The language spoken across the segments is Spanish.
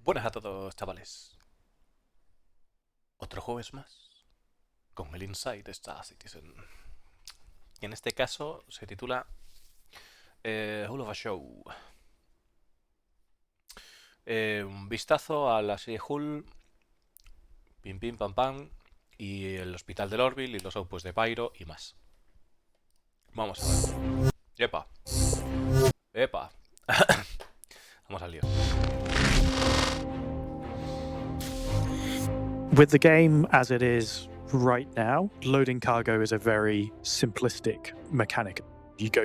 Buenas a todos, chavales. Otro jueves más con el Inside Star Citizen. Y en este caso se titula Hull of a Show. Un vistazo a la serie Hull, pim pim pam pam, y el hospital del Orville y los outposts de Pyro y más. Vamos a ver. Epa. Epa. Vamos al lío. With the game as it is right now, loading cargo is a very simplistic mechanic. You go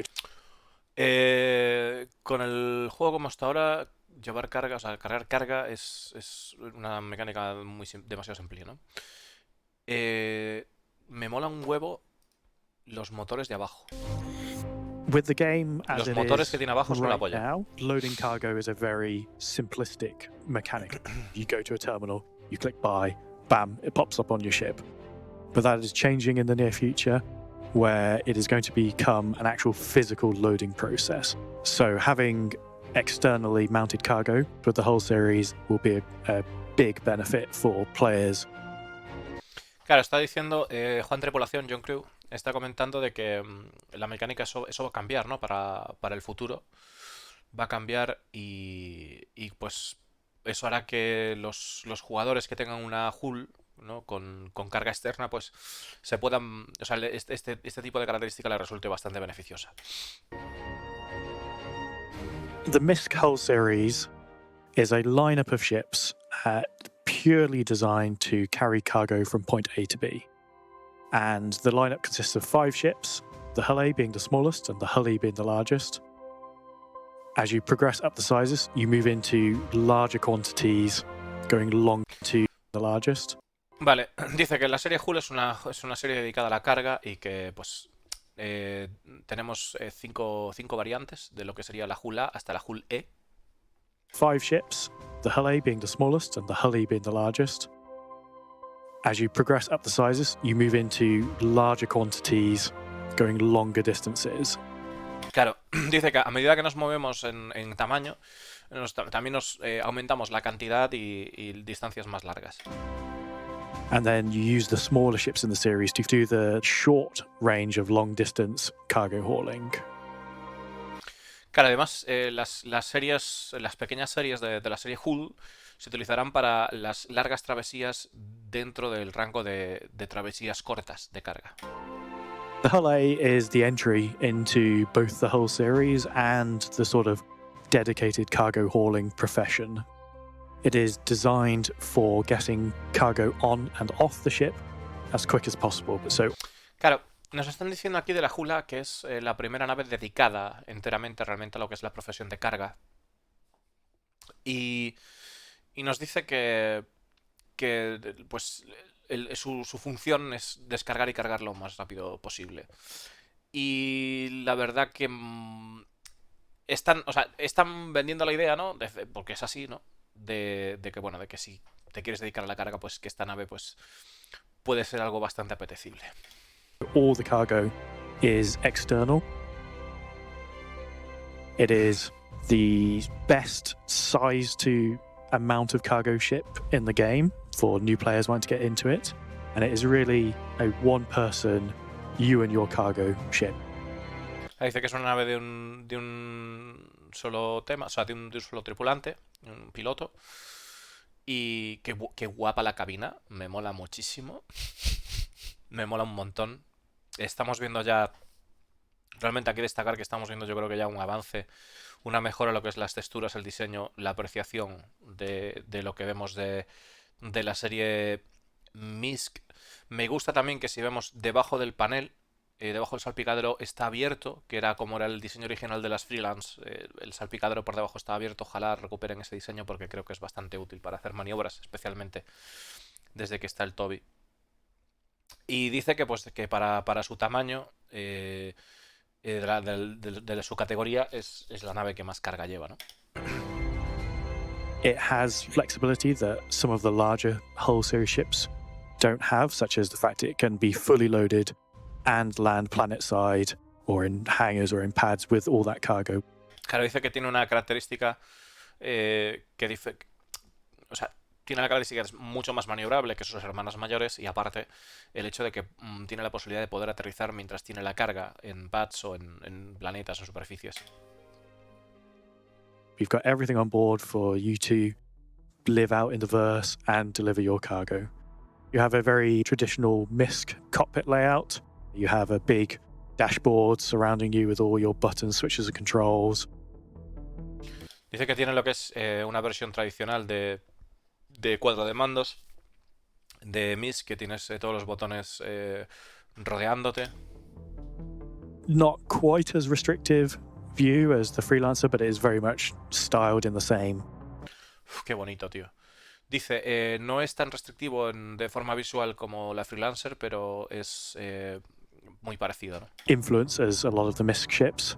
Con el juego como hasta ahora, llevar carga, o sea, cargar carga es una mecánica demasiado simple, ¿no? Me mola un huevo los motores de abajo. With the game as Los it motores is que tiene abajo son la right polla. now, loading cargo is a very simplistic mechanic. You go to a terminal, you click buy, bam, it pops up on your ship. But that is changing in the near future, where it is going to become an actual physical loading process. So having externally mounted cargo with the whole series will be a big benefit for players. Claro, está diciendo Juan Tripulación, John Crew, está comentando de que la mecánica, eso va a cambiar, ¿no? Para el futuro. Va a cambiar y pues eso hará que los jugadores que tengan una hull, ¿no? con carga externa, pues se puedan. O sea, este tipo de característica le resulte bastante beneficiosa. The Misk Hull series is a lineup of ships purely designed to carry cargo from point A to B. And the lineup consists of 5 ships, the Hull A being the smallest and the Hull E being the largest. As you progress up the sizes, you move into larger quantities, going long to the largest. Vale, dice que la serie Hull es una serie dedicada a la carga y que pues tenemos 5 variantes de lo que sería la Hull A hasta la Hull E. 5 ships, the Hull A being the smallest and the Hull E being the largest. As you progress up the sizes, you move into larger quantities, going longer distances. Claro, dice que a medida que nos movemos en tamaño, también nos aumentamos la cantidad y distancias más largas. And then you use the smaller ships in the series to do the short range of long distance cargo hauling. Claro, además las pequeñas series de la serie Hull se utilizarán para las largas travesías dentro del rango de travesías cortas de carga. The Hull A is the entry into both the Hull series and the sort of dedicated cargo hauling profession. It is designed for getting cargo on and off the ship as quick as possible. Claro, nos están diciendo aquí de la Hull A que es la primera nave dedicada enteramente realmente a lo que es la profesión de carga. Y nos dice que pues su función es descargar y cargar lo más rápido posible. Y la verdad que están vendiendo la idea, ¿no? Porque es así, ¿no? De que si te quieres dedicar a la carga, pues que esta nave pues puede ser algo bastante apetecible. All the cargo is external. It is the best size to amount of cargo ship in the game for new players wanting to get into it, and it is really a one-person, you and your cargo ship. Dice que es una nave de un solo tema, o sea, de un solo tripulante, un piloto, y qué guapa la cabina, me mola muchísimo, me mola un montón. Estamos viendo ya, realmente aquí destacar que estamos viendo yo creo que ya un avance, una mejora en lo que es las texturas, el diseño, la apreciación de lo que vemos de la serie Misk. Me gusta también que si vemos debajo del panel, debajo del salpicadero está abierto, que era como era el diseño original de las Freelance, el salpicadero por debajo está abierto. Ojalá recuperen ese diseño porque creo que es bastante útil para hacer maniobras, especialmente desde que está el Toby. Y dice que pues que para su tamaño de su categoría es la nave que más carga lleva, ¿no? It has flexibility that some of the larger Hull series ships don't have, such as the fact it can be fully loaded and land planet side or in hangars or in pads with all that cargo. Claro, dice que tiene una característica o sea, tiene la característica que es mucho más maniobrable que sus hermanas mayores y aparte el hecho de que tiene la posibilidad de poder aterrizar mientras tiene la carga en pads o en planetas o superficies. You've got everything on board for you to live out in the verse and deliver your cargo. You have a very traditional MISC cockpit layout. You have a big dashboard surrounding you with all your buttons, switches and controls. Dice que tiene lo que es una versión tradicional de cuadro de mandos de MIS, que tienes todos los botones rodeándote. Not quite as restrictive view as the freelancer, but it is very much styled in the same. Uf, qué bonito, tío. Dice, no es tan restrictivo de forma visual como la freelancer, pero es muy parecido, ¿no? Influence as a lot of the MISC ships.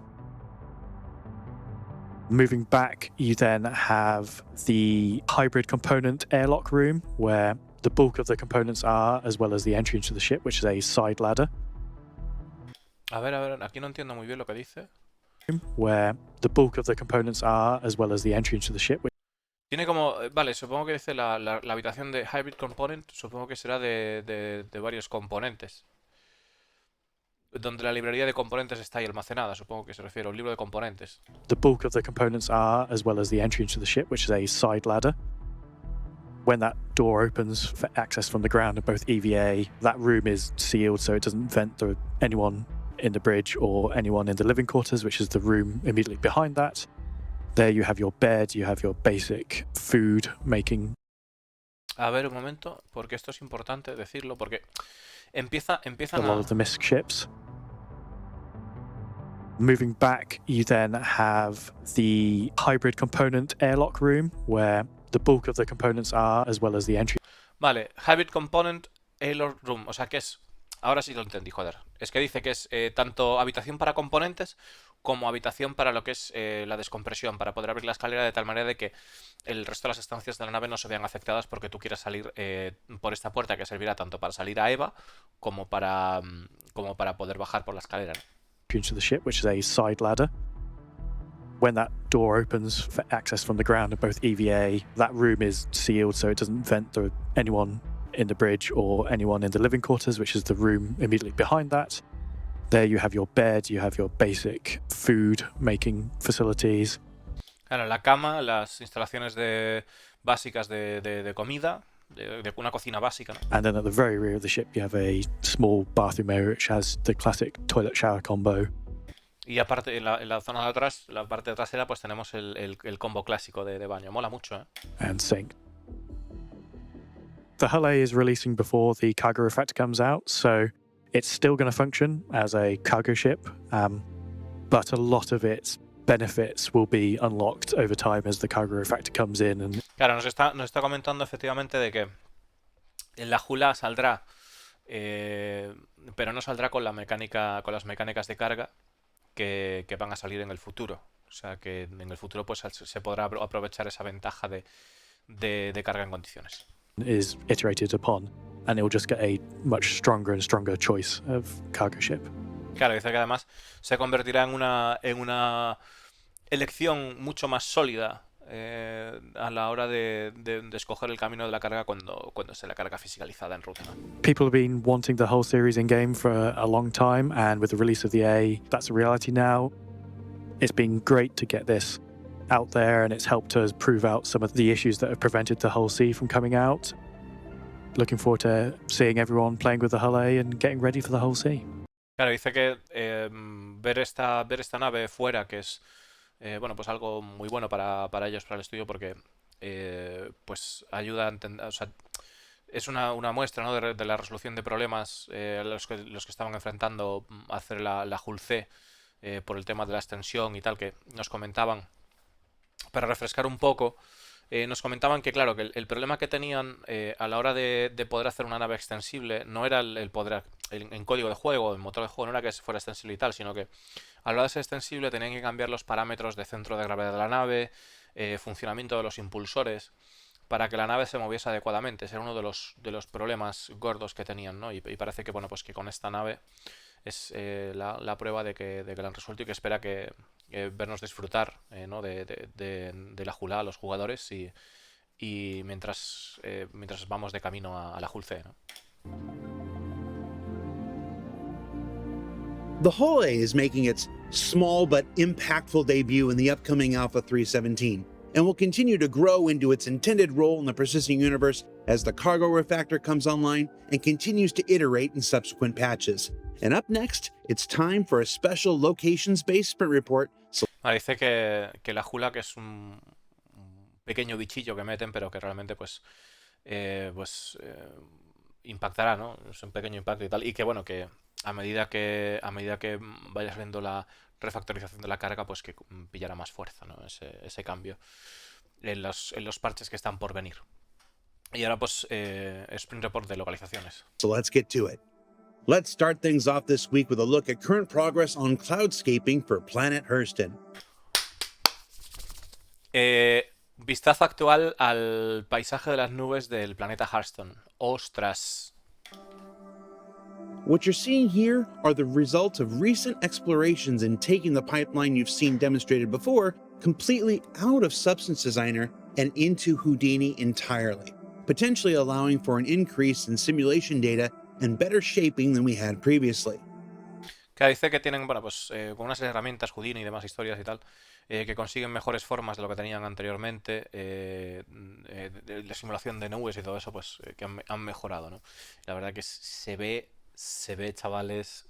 Moving back, you then have the hybrid component airlock room, where the bulk of the components are, as well as the entry into the ship, which is a side ladder. A ver, aquí no entiendo muy bien lo que dice. Where the bulk of the components are, as well as the entry into the ship. Tiene como, vale, supongo que dice la habitación de Hybrid Component, supongo que será de varios componentes. Donde la librería de componentes está ahí almacenada, supongo que se refiere a un libro de componentes. The bulk of the components are, as well as the entry into the ship, which is a side ladder. When that door opens for access from the ground in both EVA, that room is sealed so it doesn't vent to anyone in the bridge or anyone in the living quarters, which is the room immediately behind that. There you have your bed, you have your basic food making. A ver, un momento, porque esto es importante decirlo, porque empiezan a lot of the MISC ships. Moving back, you then have the hybrid component airlock room, where the bulk of the components are, as well as the entry. Vale, Hybrid Component Airlock Room, o sea que es... Ahora sí lo entendí, joder. Es que dice que es tanto habitación para componentes como habitación para lo que es la descompresión, para poder abrir la escalera de tal manera de que el resto de las estancias de la nave no se vean afectadas porque tú quieras salir por esta puerta que servirá tanto para salir a EVA como para poder bajar por la escalera, ¿no? Into the ship, which is a side ladder. When that door opens for access from the ground in both EVA, that room is sealed so it doesn't vent to anyone in the bridge or anyone in the living quarters, which is the room immediately behind that. There you have your bed, you have your basic food making facilities. Claro, la cama, las instalaciones básicas de comida, de una cocina básica, ¿no? And then at the very rear of the ship, you have a small bathroom area which has the classic toilet shower combo. Y aparte, en la zona de atrás, la parte trasera, pues tenemos el combo clásico de baño. Mola mucho, ¿eh? And sink. The hull A is releasing before the cargo refractor comes out, so it's still going to function as a cargo ship, but a lot of its benefits will be unlocked over time as the cargo refractor comes in. And claro, nos está comentando efectivamente de que la Jula saldrá, pero no saldrá con las mecánicas de carga que van a salir en el futuro. O sea que en el futuro pues se podrá aprovechar esa ventaja de carga en condiciones. Is iterated upon, and it will just get a much stronger and stronger choice of cargo ship. Claro, dice que además se convertirá en una elección mucho más sólida a la hora de escoger el camino de la carga cuando esté la carga fiscalizada en ruta. People have been wanting the whole series in game for a long time, and with the release of the A, that's a reality now. It's been great to get this out there, and it's helped us prove out some of the issues that have prevented the Hull C from coming out. Looking forward to seeing everyone playing with the Hull A and getting ready for the Hull C. Claro, dice que ver esta nave fuera, que es bueno, pues algo muy bueno para ellos, para el estudio, porque pues ayuda a entender, o sea, es una muestra, ¿no? de la resolución de problemas los que estaban enfrentando hacer la Hull C por el tema de la extensión y tal, que nos comentaban. Para refrescar un poco, nos comentaban que, claro, que el problema que tenían a la hora de poder hacer una nave extensible no era el poder, en código de juego, en motor de juego, no era que fuera extensible y tal, sino que a la hora de ser extensible tenían que cambiar los parámetros de centro de gravedad de la nave, funcionamiento de los impulsores, para que la nave se moviese adecuadamente. Ese era uno de los problemas gordos que tenían, ¿no? Y parece que, bueno, pues que con esta nave es la prueba de que la han resuelto y que espera que vernos disfrutar ¿no? de la Jula a los jugadores y mientras vamos de camino a la Hull C, ¿no? The Hull A is making its small but impactful debut in the upcoming Alpha 317, and will continue to grow into its intended role in the persisting universe as the cargo refactor comes online and continues to iterate in subsequent patches. And up next, it's time for a special locations-based sprint report. Vale, dice que la Jula, que es un pequeño bichillo que meten, pero que realmente impactará, ¿no? Es un pequeño impacto y tal. Y que bueno, que a medida que vayas viendo la refactorización de la carga, pues que pillará más fuerza, ¿no? Ese cambio en los parches que están por venir. Y ahora pues sprint report de localizaciones. So let's get to it. Let's start things off this week with a look at current progress on cloudscaping for Planet Hurston. Vistazo actual al paisaje de las nubes del planeta Hurston. ¡Ostras! What you're seeing here are the results of recent explorations in taking the pipeline you've seen demonstrated before completely out of Substance Designer and into Houdini entirely, potentially allowing for an increase in simulation data and better shaping than we had previously. Que dice que tienen, bueno, pues con unas herramientas Houdini y demás historias y tal, que consiguen mejores formas de lo que tenían anteriormente, la simulación de nubes y todo eso, pues que han mejorado, ¿no? La verdad que se ve, chavales.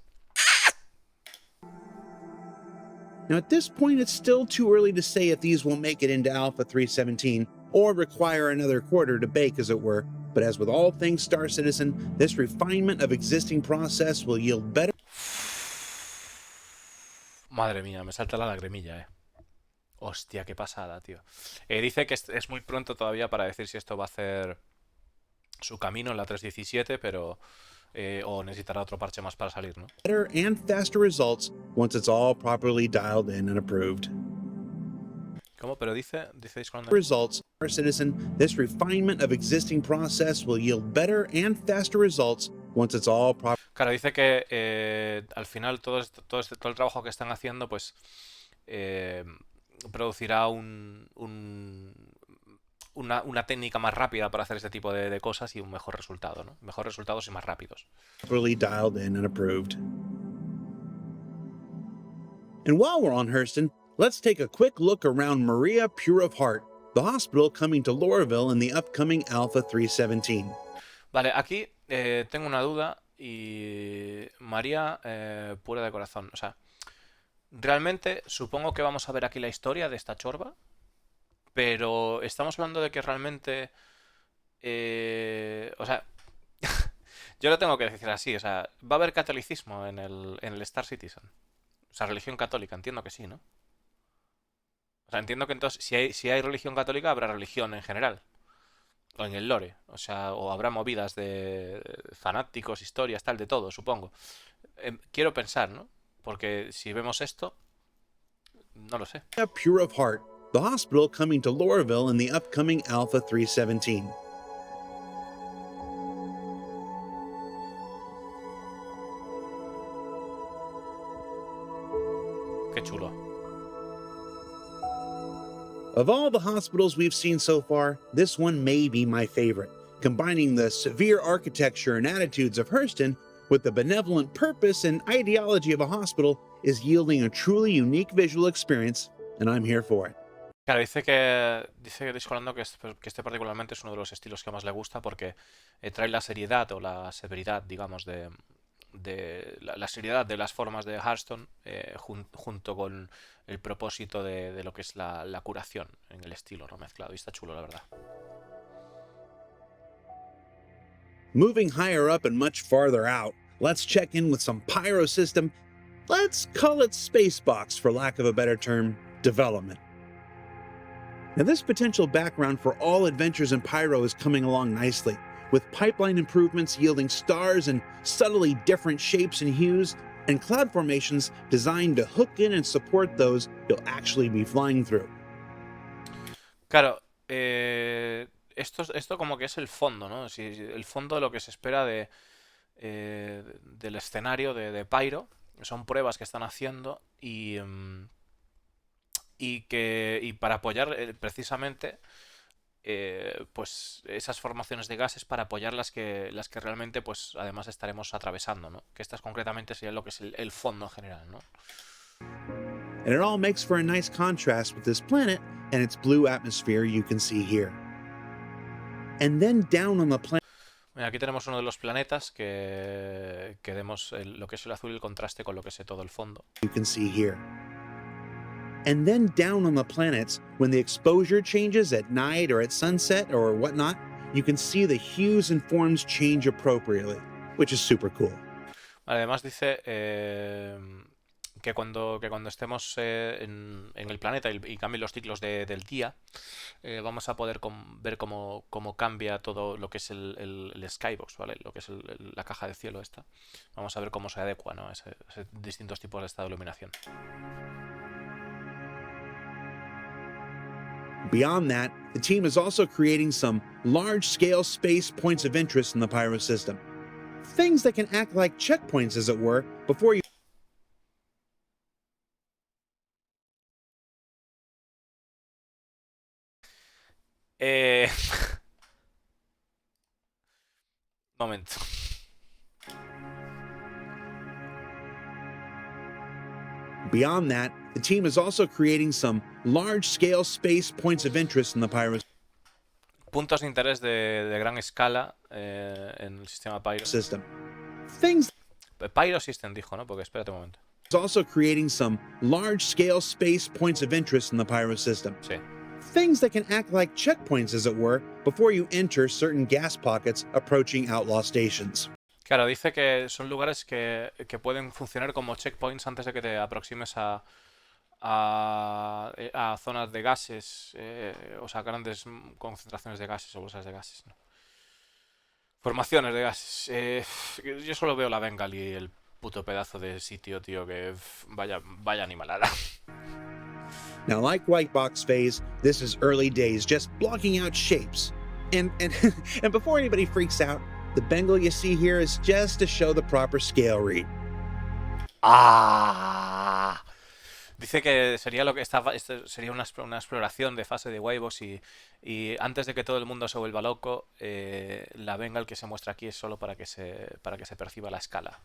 Now at this point, it's still too early to say if these will make it into Alpha 317 or require another quarter to bake, as it were. But as with all things Star Citizen, this refinement of existing process will yield better. Madre mía, me salta la lagrimilla, Hostia, qué pasada, tío. Dice que es muy pronto todavía para decir si esto va a hacer su camino en la 317, pero o necesitará otro parche más para salir, ¿no? Better and faster results once it's all properly dialed in and approved. ¿Cómo? Pero dice Discord. Results, Star Citizen, this refinement of existing process will yield better and faster results once it's all properly. Claro, dice que al final todo el trabajo que están haciendo, pues producirá una técnica más rápida para hacer este tipo de cosas y un mejor resultado, ¿no? Mejores resultados y más rápidos. Properly dialed in and approved. And while we're on Hurston, let's take a quick look around Maria Pure of Heart, the hospital coming to Lorville in the upcoming Alpha 317. Vale, aquí tengo una duda y María pura de corazón. O sea, realmente supongo que vamos a ver aquí la historia de esta chorba, pero estamos hablando de que realmente... o sea, yo lo tengo que decir así, o sea, ¿va a haber catolicismo en el Star Citizen? O sea, religión católica, entiendo que sí, ¿no? O sea, entiendo que entonces, si hay religión católica, habrá religión en general. O en el lore. O sea, o habrá movidas de fanáticos, historias, tal, de todo, supongo. Quiero pensar, ¿no? Porque si vemos esto, no lo sé. Pure of Heart, the hospital coming to Lorville in the upcoming Alpha 317. Qué chulo. Of all the hospitals we've seen so far, this one may be my favorite, combining the severe architecture and attitudes of Hurston with the benevolent purpose and ideology of a hospital is yielding a truly unique visual experience, and I'm here for it. Claro, dice que Discolando que este particularmente es uno de los estilos que más le gusta porque trae la seriedad o la severidad, digamos, de la seriedad de las formas de Hearthstone junto con el propósito de lo que es la curación en el estilo, ¿no? Mezclado. Y está chulo, la verdad. Moving higher up and much farther out, let's check in with some Pyro System, let's call it Spacebox for lack of a better term, development. Now this potential background for all adventures in Pyro is coming along nicely, with pipeline improvements yielding stars in subtly different shapes and hues, and cloud formations designed to hook in and support those you'll actually be flying through. Claro, esto como que es el fondo, ¿no? El fondo de lo que se espera del escenario de Pyro. Son pruebas que están haciendo y para apoyar precisamente pues esas formaciones de gases para apoyar las que realmente pues además estaremos atravesando, ¿no? Que estas concretamente serían lo que es el fondo en general, ¿no? And it all makes for a nice contrast with this planet and its blue atmosphere you can see here. And then down on the planet, Aquí tenemos uno de los planetas que vemos lo que es el azul y el contraste con lo que es todo el fondo. you can see here. And then down on the planets, when the exposure changes at night or at sunset or whatnot, you can see the hues and forms change appropriately, which is super cool. Además dice que cuando estemos en el planeta y cambien los ciclos del día, vamos a poder ver cómo cambia todo lo que es el skybox, ¿vale? Lo que es la caja de cielo esta. Vamos a ver cómo se adecua, ¿no? Ese distintos tipos de estado de iluminación. Beyond that, the team is also creating some large-scale space points of interest in the Pyro System. Things that can act like checkpoints, as it were, before you Eh... Momento. Beyond that, the team is also creating some large-scale space points of interest in the Pyro Puntos de interés de gran escala en el sistema Pyro. System. Things Pyro System dijo, ¿no? Porque espérate un momento. is also creating some large-scale space points of interest in the Pyro System. Sí. Things that can act like checkpoints, as it were, before you enter certain gas pockets approaching outlaw stations. Claro, dice que son lugares que pueden funcionar como checkpoints antes de que te aproximes a zonas de gases, o sea, grandes concentraciones de gases o bolsas de gases, ¿no? Formaciones de gases. Yo solo veo la Bengal y el puto pedazo de sitio, tío, que vaya animalada. Now, like White Box Phase, this is early days, just blocking out shapes. And and before anybody freaks out, the Bengal you see here is just to show the proper scale read. ¡Ah! Dice que sería lo que sería una exploración de fase de Waybox y antes de que todo el mundo se vuelva loco, la Bengal que se muestra aquí es solo para que se perciba la escala.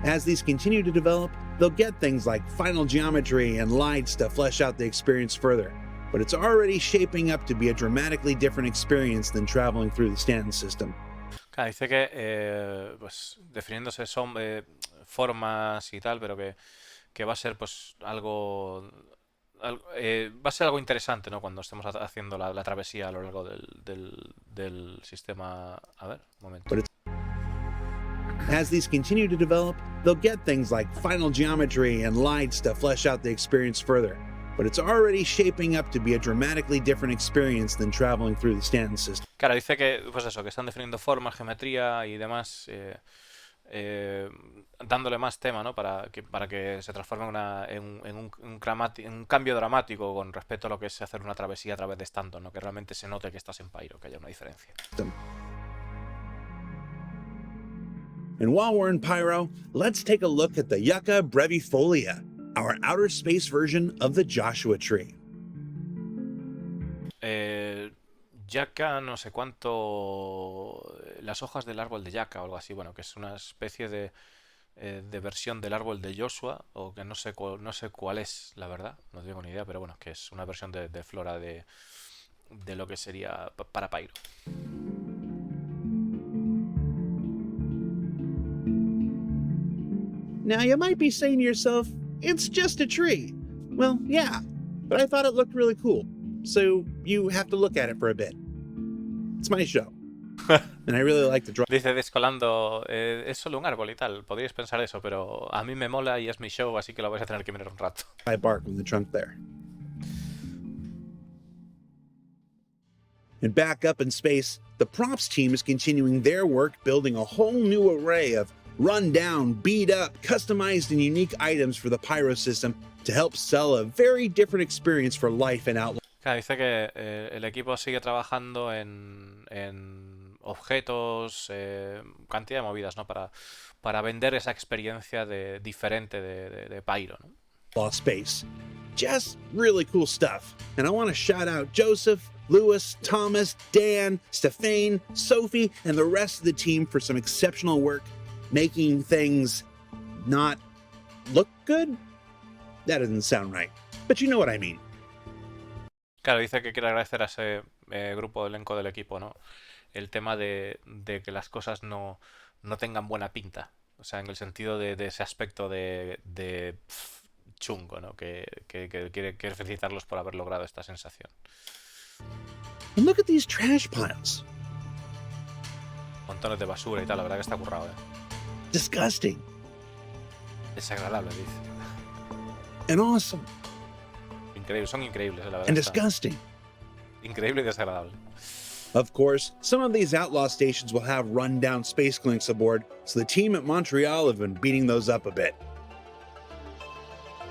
As these continue to develop, they'll get things like final geometry and lights to flesh out the experience further. But it's already shaping up to be a dramatically different experience than traveling through the Stanton system. Claro, dice que pues definiéndose son formas y tal, pero que va a ser pues algo va a ser algo interesante, ¿no? Cuando estemos haciendo la travesía a lo largo del sistema. A ver, un momento. As these continue to develop, they'll get things like final geometry and lights to flesh out the experience further. But it's already shaping up to be a dramatically different experience than traveling through the Stanton system. Claro, dice que, pues eso, que están definiendo formas, geometría y demás, dándole más tema, ¿no? Para que se transforme en un cambio dramático con respecto a lo que es hacer una travesía a través de Stanton, ¿no? Que realmente se note que estás en Pyro, que haya una diferencia. And while we're in Pyro, let's take a look at the Yucca brevifolia, our outer space version of the Joshua Tree. Yucca, no sé cuánto. Las hojas del árbol de Yucca o algo así, bueno, que es una especie de versión del árbol de Joshua, o que no sé cuál es, la verdad, no tengo ni idea, pero bueno, que es una versión de flora de lo que sería para Pyro. Now, you might be saying to yourself, it's just a tree. Well, yeah, but I thought it looked really cool, so you have to look at it for a bit. It's my show, and I really like to draw. Dice Descolando, es solo un árbol y tal, podríais pensar eso, pero a mí me mola y es mi show, así que lo vais a tener que mirar un rato. I bark on the trunk there. And back up in space, the props team is continuing their work building a whole new array of run-down, beat-up, customized and unique items for the Pyro System to help sell a very different experience for life in Outlaw. Claro, dice que el equipo sigue trabajando en objetos, cantidad de movidas, ¿no? Para vender esa experiencia diferente de Pyro, ¿no? outlaw space. Just really cool stuff. And I want to shout out Joseph, Lewis, Thomas, Dan, Stefane, Sophie, and the rest of the team for some exceptional work making things not look good. That doesn't sound right, but you know what I mean. Claro, dice que quiere agradecer a ese grupo, elenco del equipo, ¿no? El tema de que las cosas no tengan buena pinta. O sea, en el sentido de ese aspecto de chungo, ¿no? Que quiere felicitarlos por haber logrado esta sensación. And look at these trash piles. Montones de basura y tal, la verdad que está currado, ¿eh? Disgusting. Desagradable, dice. And awesome. Increíbles, son increíbles, la verdad. And disgusting. Increíble y desagradable. Of course, some of these outlaw stations will have run-down space clinics aboard, so the team at Montreal have been beating those up a bit.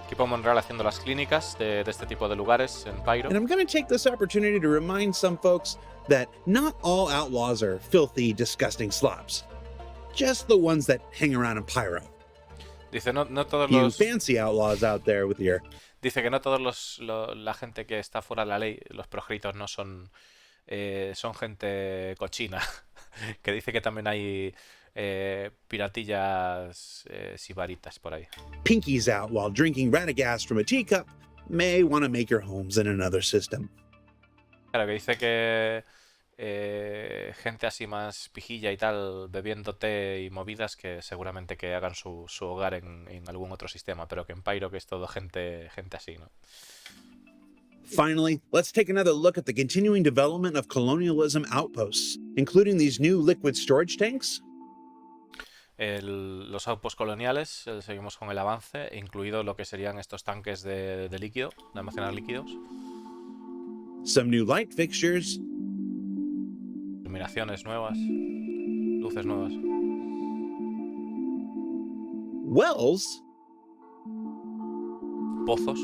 Equipo Montreal haciendo las clínicas de este tipo de lugares en Pyro. And I'm going to take this opportunity to remind some folks that not all outlaws are filthy, disgusting slobs. Just the ones that hang around in Pyro. Dice, no todos You los... fancy outlaws out there with your... Dice que no todos la gente que está fuera de la ley, los proscritos, no son son gente cochina. Que dice que también hay piratillas sibaritas por ahí. Pinkies out while drinking Radagast from a teacup may want to make your homes in another system. Claro, que dice que gente así más pijilla y tal, bebiendo té y movidas, que seguramente que hagan su hogar en algún otro sistema, pero que en Pyro que es todo gente así, ¿no? Finally, let's take another look at the continuing development of colonialism outposts, including these new liquid storage tanks. Los outposts coloniales, seguimos con el avance, incluido lo que serían estos tanques de líquido, de almacenar líquidos. Some new light fixtures. Iluminaciones nuevas, luces nuevas. Wells. Pozos.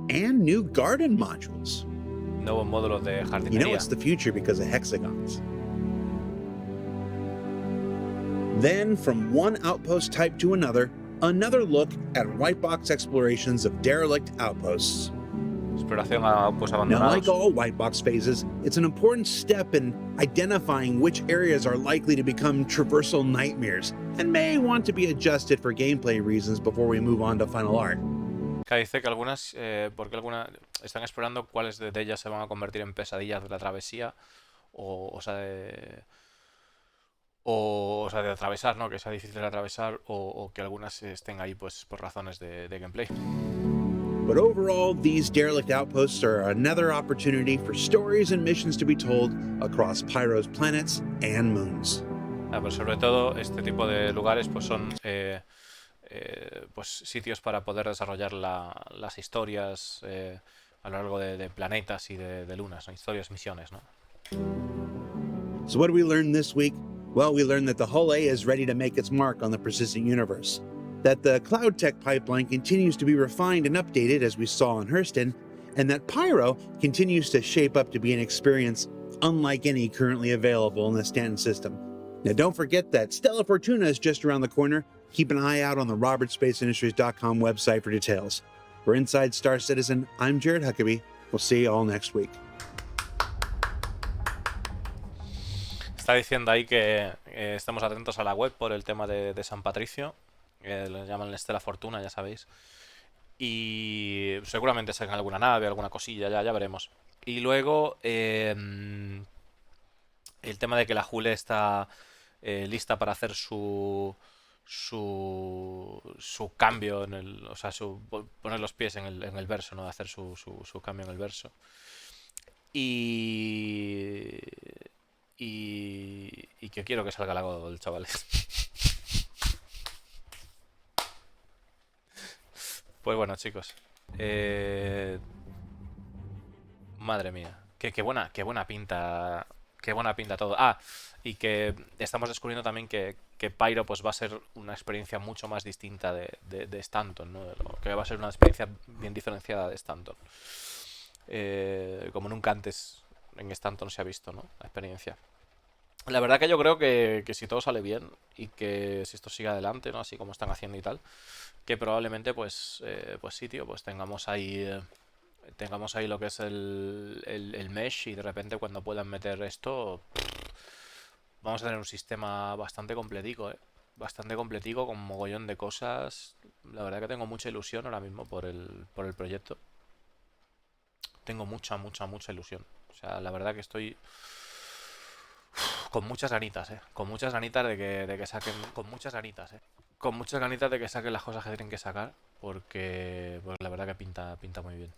And new garden modules. Nuevos módulos de You jardinería. know it's the future because of hexagons. Then, from one outpost type to another look at white box explorations of derelict outposts. Exploración a outposts Now, abandonados. like all white box phases, it's an important step in identifying which areas are likely to become traversal nightmares and may want to be adjusted for gameplay reasons before we move on to final art. Que dice que algunas, porque algunas están explorando cuáles de ellas se van a convertir en pesadillas de la travesía, o sea, de atravesar, ¿no? Que sea difícil de atravesar, o que algunas estén ahí pues por razones de gameplay. But overall, these derelict outposts are another opportunity for stories and missions to be told across Pyro's planets and moons. Pero sobre todo, este tipo de lugares pues son pues sitios para poder desarrollar las historias a lo largo de planetas y de lunas, ¿no? Historias, misiones, ¿no? So what did we learn this week? Well, we learned that the Hull A is ready to make its mark on the persistent universe, that the cloud tech pipeline continues to be refined and updated as we saw in Hurston, and that Pyro continues to shape up to be an experience unlike any currently available in the Stanton system. Now don't forget that Stella Fortuna is just around the corner. Keep an eye out on the robertspaceindustriescom website for details. For Inside Star Citizen, I'm Jared Huckabee. We'll see you all next week. Está diciendo ahí que estemos atentos a la web por el tema de San Patricio. Lo llaman Stella Fortuna, ya sabéis. Y seguramente salga alguna nave, alguna cosilla, ya veremos. Y luego el tema de que la Jule está lista para hacer su cambio en el, o sea, poner los pies en el verso, ¿no? Hacer su cambio en el verso. Y que quiero que salga la Godol, chavales. Pues bueno, chicos. Madre mía. Qué buena pinta. Qué buena pinta todo. Ah, y que estamos descubriendo también que Pyro pues va a ser una experiencia mucho más distinta de Stanton, ¿no? Que va a ser una experiencia bien diferenciada de Stanton. Como nunca antes en Stanton se ha visto, ¿no? La experiencia. La verdad que yo creo que si todo sale bien y que si esto sigue adelante, ¿no? Así como están haciendo y tal, que probablemente pues sí, tío, pues tengamos ahí lo que es el mesh y de repente cuando puedan meter esto, vamos a tener un sistema bastante completico, ¿eh? Bastante completico con un mogollón de cosas. La verdad que tengo mucha ilusión ahora mismo por el proyecto. Tengo mucha ilusión. O sea, la verdad que estoy con muchas ganitas, ¿eh? Con muchas ganitas de que saquen... Con muchas ganitas, ¿eh? Con muchas ganitas de que saquen las cosas que tienen que sacar. Porque la verdad que pinta muy bien.